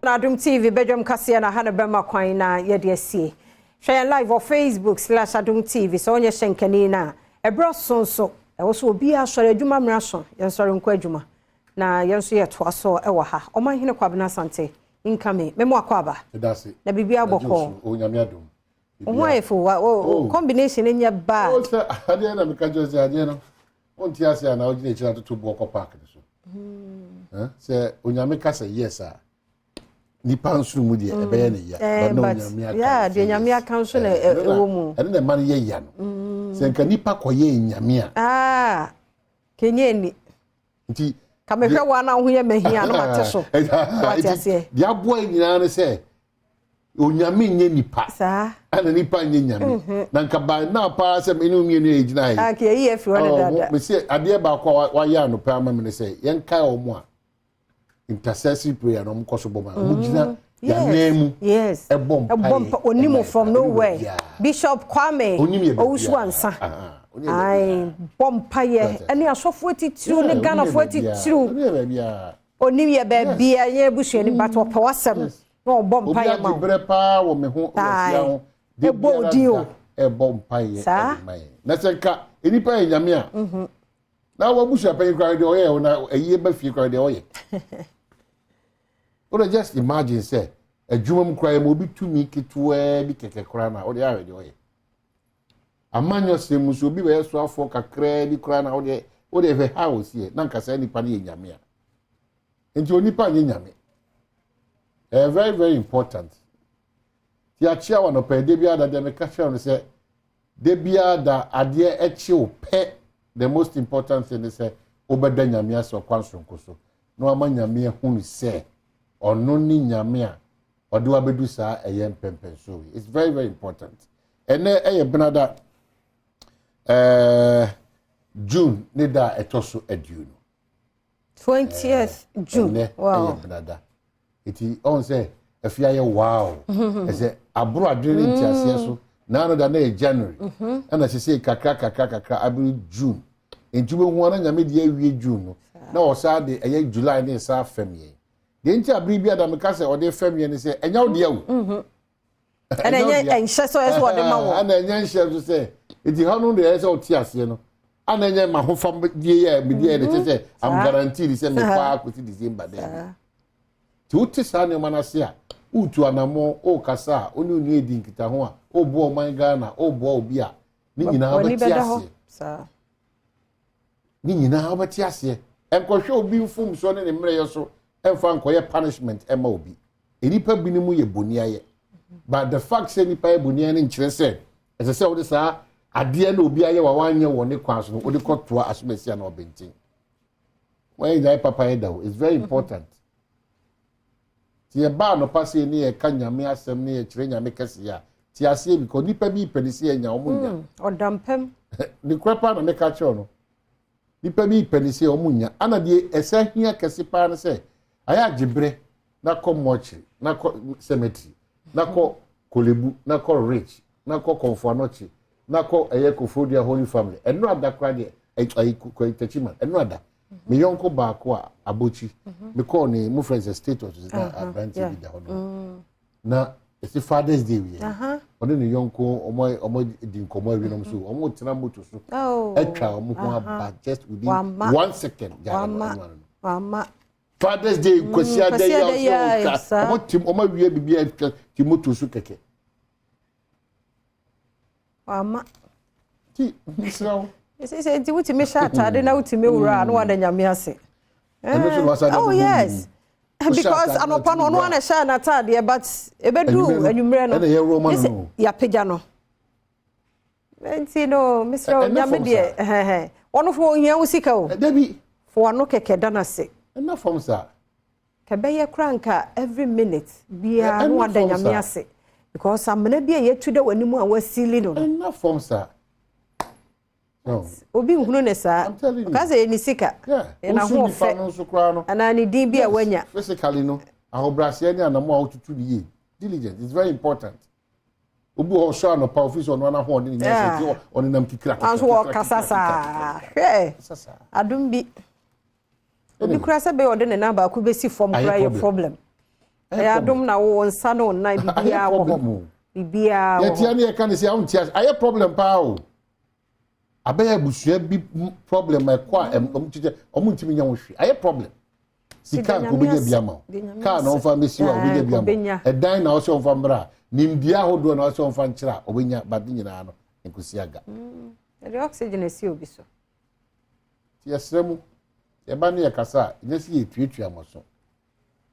Adom TV Badwam kase na hana bema kwan na yede asie. Share live on Facebook/Adom TV so onye shenkani na ebro sonso e wo so obi asore adwuma mraso yensore nkwa adwuma na yenso ye to aso e wo ha omanhene kwabena sante income memo akwaba na bibia agboko onyame adom o combination enya ba o se ade na meka jose ade no onti ase na ogine chira to boko park so se onyame kasa yes a nipa nsu mu de ebe ya ne ya but no onyame aka ya de onyame aka nso na ewo mu ene na man ye ya no se nka nipa koye onyame a kenye ni nti kamehwe wa na ho ye mahia no mate so mate ase dia boy nyina ne se onyame nye nipa sa ana nipa nye nyame na nka ba na pa se me no mienu ejina yi aka yi efi wona dada me se ade ba kwa wa ya no pa ma me ne se yen kai omo a intercessory prayer no mkoso boma mugina ya nemu yes ebom onimo from nowhere Bishop Kwame Owusuansa ai bompaye eni asofo atitu ne Ghana fo atitu onim ye ba bia ye busuani but opawasem no bompaye ma obi pa wo me ho osia ho de bodio bompaye na senka enipa enyame a na wo busu pa ikwa de oye na eyi ba fie kwa de oye or just imagine say adwumam kra am obi tumi ketua bi keke kra na o de awe de oye amanyo semu so obi be so afọ kakra bi kra na o de fe house here na nkasa nipa na nyame a enti onipa nye nyame very very important ti achia wa no pe de bia da de me ka share no say de bia da ade echi o pe the most important thing is say obeda nyame aso kwansonko so no amanyame hu say ono ni nyame a ode wa bedu saa eye mpempen so it's very very important ene eye benada June ne da etoso aduno 20th June wow benada iti on say afia ye wow ese abro adwene ntiase so na no da na January na se kakra abi June entube hu na nyame de awie June no na o sa de eye July ne sa famie de nti abri bia da meka se o de famie ne se enya o de awu ana enya enhye so eso de ma wo ana enya enhye so se iti hanu de ese o ti ase no ana enya ma ho fam die ya me die de se am guaranteed se me kwa ko ti December de ti uti sa ne manase a utu anamo o kasa onu ni edi nkita ho a o bo man Ghana o bo obi a ni nyina ba ti ase sa ni nyina ba ti ase enkohwe obi mfum so ne mre yo so emfa nkoye punishment ema obi enipa binimu ye boniaye but the fact say nipa ye bonia ne nkire se ese se wo de sa ade na obi aye wa wanye wo ne kwan so no wo de kotoa asomesia na obentin when you papa ye dawo it's very important ti e ba no passe ni e ka nyame asem ni e kire nyame kase ya ti ase bi ko nipa bi penisi enya omunya odampem ni kwapa na me ka che no nipa bi penisi omunya ana de ese hia kase pa na se aya gibre na ko mochi na ko cemetery na ko kolebu na ko rich na ko konfuanochi na ko Kofodia Holy Family eno ada kwa de ko itachiman eno ada me yonko ba ko abochi me ko ni mu friends status na advantage bi da hono na it's Father's Day we oni ni yonko omo di nkomo awi no so omo tena moto so etwa omo ho aba just within 1 second wama Father's Day kwasia day ya so omo tim omo awi bibia ti moto so keke wama ti misrawo ese ti wuti me shata na wuti me wura no wada nyame ase oh yes because anopa no no na sha na tade but ebedu anwumre no ese ya pega no enti no misrawo nyame de ono fo hia usika o debi fo no keke dana se na form sa kabeye kranka every minute bia no wada nyame ase because amena bia yetu de wanimu a wasili no na form sa no obi nhunu ne sa kaza ye ni sika na ho fe ana ni din bia wanya physically no ahobrase ni anamo a otutu ni ye diligence is very important obi ho sha no pa office ono na ho ni nyase ti oni nam kikira anso wo kasasa adum bi obi kura se be ode ne na ba ku besi form kura your problem Adom na wo nsa no na bibia wo bibia wo yeti ani e kan say awon ti aye problem pa o abaya busua bi problem e kwa omuntimi nya wo hwe aye problem sika ko benya bia ma ka na onfa mesi wa benya bia ma edan na o se onfa mbra nimdia hodo na o se onfa nkyira obenya bade nyina no enkosi aga the oxygen esi obi so yesremu e ba ne yakasa nyesi etuetua moso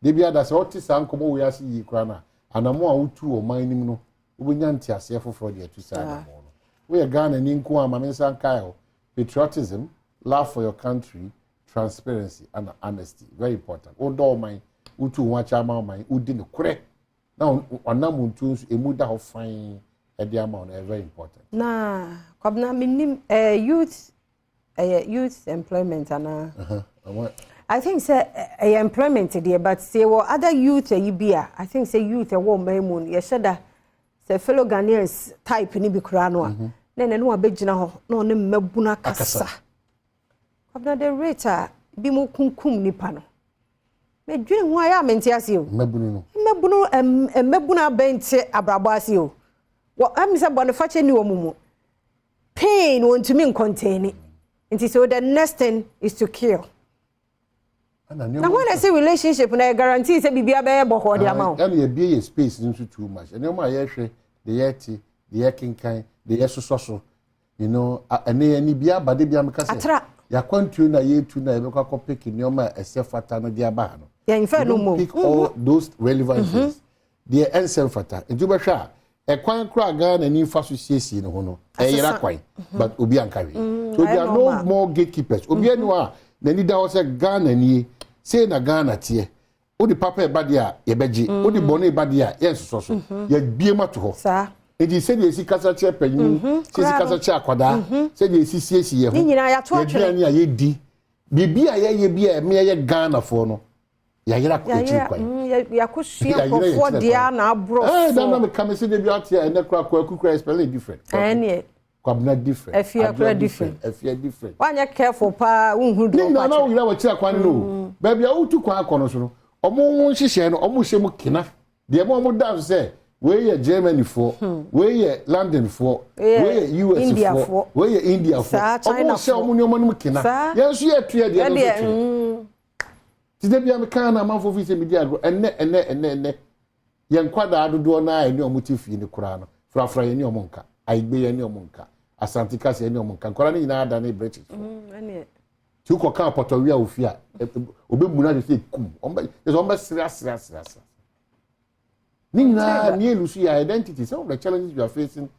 de bia da se oti sankomo we ase yi kra na anamo a wotu o man nim no obenya ntiase foforo de atu sa anamo no we Ghana ni nko ama mensan kai o patriotism, love for your country, transparency and honesty very important odo man wotu wacha ma man udi ne kure na onamuntu emu da ho fan e de ama no very important na kwabna minim youth employment ana I think say employment there but say other youth bia I think say youth wo maimun ye sheda say fellow Ghanaians type ni bi kura no a na no abegina ho na ne mabuna kasa kwabna the rate bi mu kunkum nipa no me dwen ho aya menti ase o mabuna bente abrabo ase o wo am say boniface ni wo mumu pain won't me contain it so the next thing is to kill. Now when I say relationship na guarantee say bibia be boho de ama o and e be a space into too much and ma ye hwe the yeti the yekinkan the yesoso you know any bia bade bia me kase ya kwantu na yetu na e be kwa pick nyoma esefata no de aba no ya infa no mo pick all those relevant things the esefata nju be hwa e kwan kra ga na ni fa so siesie ne ho no e yera kwan but obi ankawe so there are no more gatekeepers obi anwa na ni da ho se Ghana ni say na Ghana tie o di papa e bade a ye beji o di bone e bade a ye soso ye bie mato ho sa e di say dey si kasa che panyin say si kasa che akwada say dey si siesie ye ho ni nyina ya to atwe ni a ye di bibia ye bia me ye Ghana fo no ya yera ko echi kwan ya ko sua ko fo dia na abro na me come say dey bi atia e na kra akukura spell different kwabna different afia different wanya careful pa unhu do pa na wira wa kira kwan no ba bia utu kwan akono so no omo nhihye no omo hye mu kina de mo dance say we ye Germany for we ye London for we ye US for we ye India for omo hye omo ni omo no kina yenso ye tua de no ti de bia me kan na manfo fi se mi dia enne yen kwada adodo na ene omo ti fi ni kura no frafra ye ni omo nka aigbe ye ni omunka asantika se ni omunka nkora ni nyina ada na British ane ti ko kan potowia ofia obemuna de se kum omba sira ni nyina ni elusu your identity. Some of the challenges you are facing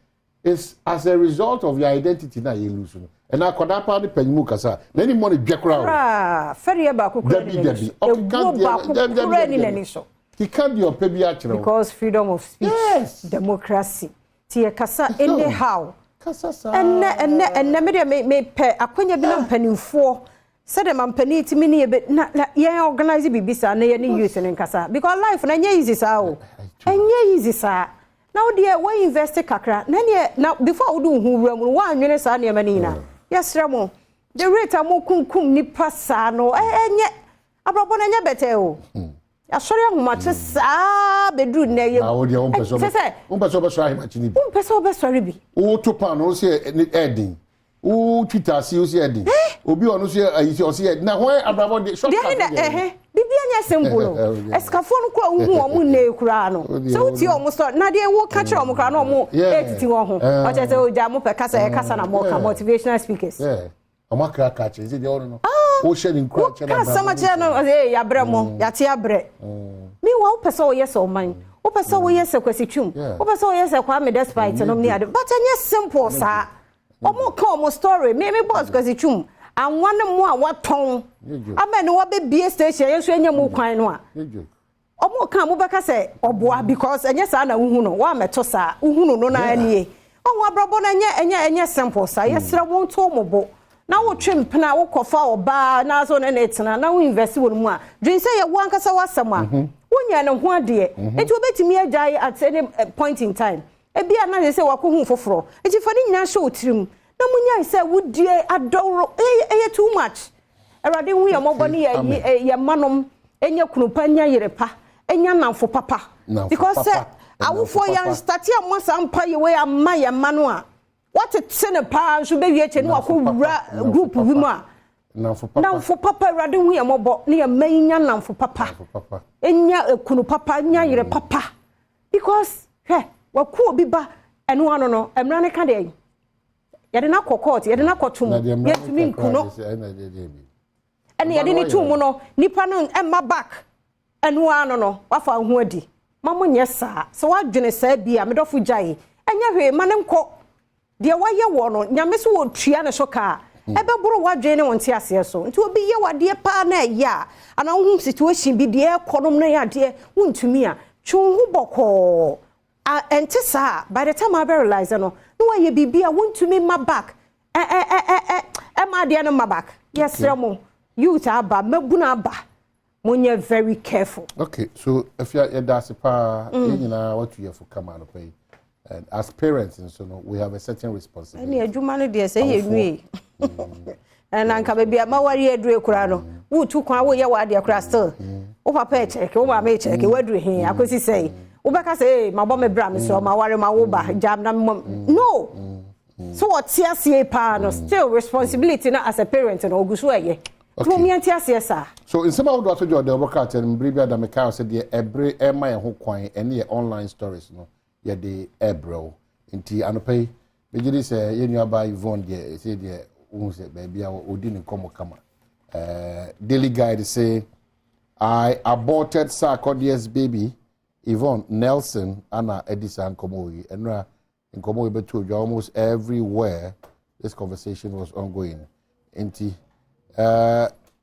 is as a result of your identity na elusu and akoda pa de panyimu kasa na ni money dwekra ferie ba kokura ni debi okika ni nani so he can't be opebi a kire because freedom of speech democracy tie kasa anyhow kasa sa enne me pe akonya bi na mpanimfo said the mampani timi ni be na ye organize bibisa na ye ni youth in kasa because life na nya easy sa o enye easy sa now there we invest kakra na ne na before we do hu wura mu wa anwene sa na ma ni na yesra mo the rate am kunkum ni pasa no enye abrobo na nya bete o asori ahumate saa bedru na ye na wo de on peso be so ahimachini bi on peso be sori bi o to pan o se edin o twitter si o se edin obi onu se ayisi o se edin na ho abrabo de shop bibi anya sembulo escafo no kwa hu omu na ekura no so uti omu so na de wo ka kire omu kra no omu etiti wo ho o che se o ja mu pe kasa na mo ka motivational speakers amakra ka che se de ono no o she ni nkra che na ba sama che no ya bre mo ya te abre mi wa o pese o yes o man o pese o yes kwasitwum o pese o yes kwa me despite no me ade but anya simple sa omo ka omo story me boss kwasitwum anwane mu a waton amen wo be bie station yeso anya mu kwan no a omo ka mu beka se oboa because anya sa na uhu no wa meto sa uhu no na anie onwa abrabo na anya simple sa yesra won to mobo na wo twempena wo kofa oba na so na etena na wo invest wo mu a dream say ye wo ankasa wasam a wonya ne ho ade enti obetimi agyae at any point in time e bia na say wakohu foforo enti fa ni nyina show tirim na munya say wodie adoro too much erade hu ye mobo ne ye manom enya kunupa nya yerepa enya namfo papa because awofo ya start ya mo sampa ye we amma ye ma no a what it ne pa so be wie che ne wakowura group bi mu a namfo papa awrade hu ye mobo ne ye manya namfo papa enya ekunu papa nya yire papa because waku obi ba eno ano no emra ne ka de yede na court yede na kotum yetumi nkuno ene yede ni tum no nipa no emma back eno ano no wafa hu adi mamo nye saa so wadwene saa bia medofo gyae enya hwe manemko de waye wo no nyame so wo tua ne so ka ebeburu wadwene ne wonte ase so nti obi ye wade pa na ya ana hu situation bi de ekonom no ya de wontumi a twonhu boko ente saa by the time I realize no waye bibia wontumi ma back ma de no ma back yes remo youth aba mabuna aba Munye very careful. Okay, so if you that's pa, you know what you have to come out of pay, and as parents, and so we have a certain responsibility. Any jumani dey say we, and anka baby ama wari edure kura no. Wo tu kwan wo ye wa de kura still. Wo papa check, wo ma check, wo dure hin akosi say. Wo beka say ma bo me bra me so ma wari ma wo ba jam na no. So what TSA pa no still responsibility na as a parent no oguso eye. So in some of the job the workout and Bribia da Mekao said the every my ho kwan and online stories no ye the ebro inti anopai bejiri say ye nua ba Yvonne there say the who say baby odi ni komo kama daily guide say I aborted Sarkodie's baby Yvonne Nelson Anna Edison Komoyi enra in Komoyi beto almost everywhere this conversation was ongoing inti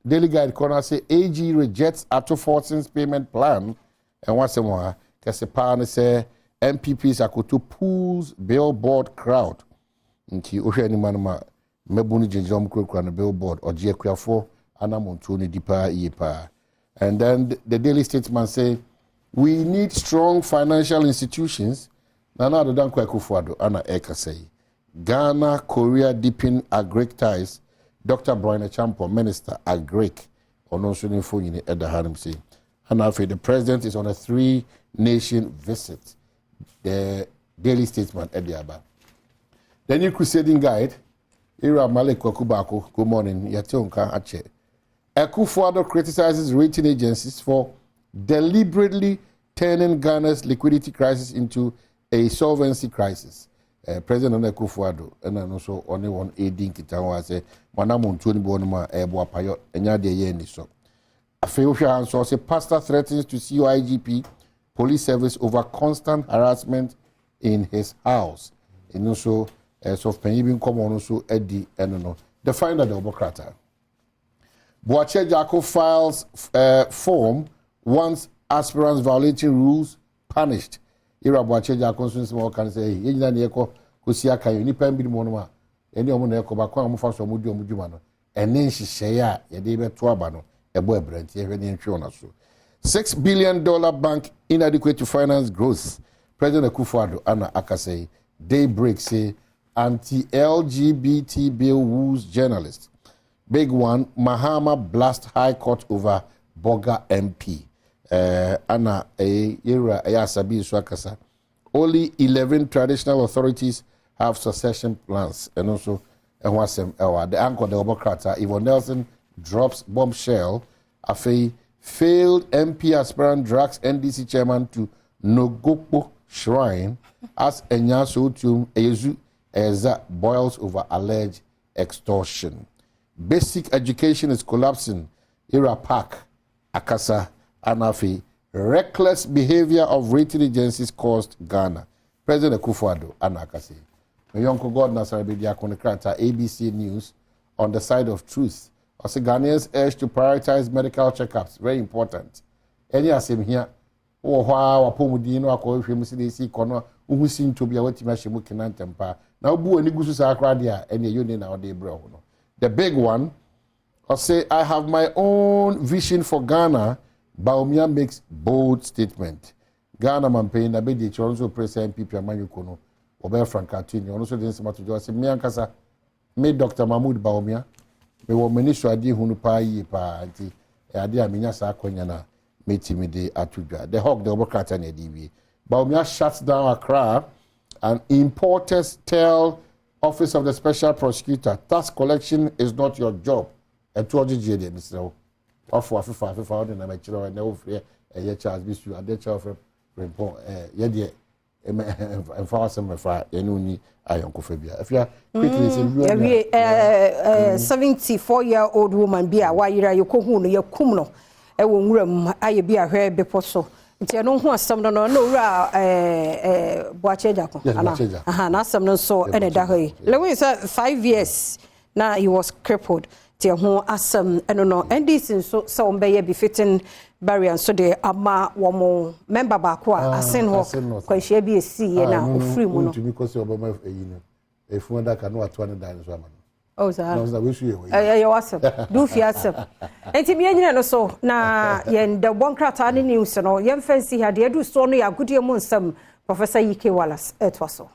Daily Guide corner say AG rejects Ato Fortson's payment plan and what's more Kasepan say MPPs akoto pools billboard crowd nti ohwe ani manoma mebuni jejom krokra na billboard oje akuafo anamonto ne dipa yepa. And then the Daily Statesman say we need strong financial institutions nana adodan kwakufuado ana eka say Ghana Korea deepen agric ties. Dr. Brian Champo, Minister Agric, on also in Edda Harim say. And after the president is on a 3-nation visit. The Daily Statesman at the Abba. The new crusading guide, Ira Malek Wakubako, good morning, Yatonka Ache. Akufo-Addo criticizes rating agencies for deliberately turning Ghana's liquidity crisis into a solvency crisis. President Akufo-Addo and also only one aiding Kitawa say Manamun Tony Bonuma Ebo Payo enya de ye ni so. Afeofia answer say pastor threatens to sue IGP police service over constant harassment in his house. And also so penibin come on also Eddie and no. The finder the Obokrata. Boache Jako files form once aspirants violating rules punished. Ira Boache Jako small can say yina ne eko kosi aka yo nipa mbi mo no ma ene omo na eko ba kwa mo fa so mo di omo djuma no ene nhihye a ye de be to aba no ebo ebranti ehwe ne ntwe ona so $6 billion bank inadequate to finance growth. President Akufo-Addo Anna Akasei Daybreak say anti-LGBT bill woos journalists. Big one, Mahama blast High Court over Boga MP. Anna Ira Ayasabi Swakasa. Only 11 traditional authorities have succession plans. And also, the anchor, the Obokrata, Yvonne Nelson drops bombshell. Afei failed MP aspirant drags NDC chairman to Nogopo Shrine as Enyaso to Ezu Eza boils over alleged extortion. Basic education is collapsing. Ira Park, Akasa, Anafi. Reckless behavior of rating agencies cost Ghana. President Akufo-Addo, Anna Akase. Mayonko God Nasarabedia Konekrata, ABC News, on the side of truth. Also, Ghanaians urge to prioritize medical checkups. Very important. Any asem here, wapomudino akɔhwɛ mu sɛ si kɔno uhu sin to bia watimi ahyɛ mu kenantempa na obu ani gusu sa akra dia ene yoni na ode brɛ ho no. The big one, I say I have my own vision for Ghana. Baumia makes bold statement. Ghana campaign na be the Toronto Press MPP amanyuko no obe Frankatini ono so den sema to jo say me ankasa me Dr. Mahmoud Baumia me wo minister adi hunu pa yi pa anti ade a menya sa akonya na metimi de atudwa the hawk the obokata na DB Baumia shuts down Accra and importers tell Office of the Special Prosecutor tax collection is not your job and to OGG de Mr. Offer FIFA on the Machiro and no free a charge bisu a decha of report yede and for some refer enuni ayonkofabia if you quickly say 74-year-old woman be a wayira yokohu no yakum no e wo nwuram aye bi ahwe bepo so nti eno ho asam no no wura boache jako ana na asam no so ene da hoyi lewe say 5 years now he was crippled ti ho asam eno no ndc so ombeye befitting barrier so de ama wo member ba ko asen ho kwahia bi esi ye na ofri mu no ntumi ko se obama eyino efu da ka no ato ne dan so ama oh sir no we should we you awesome do fiasem enti bi anyina no so na ye the bonkrata ne news no ye fancy ha de edu so no ya godie mu nsam Professor Yike Wallace etwaso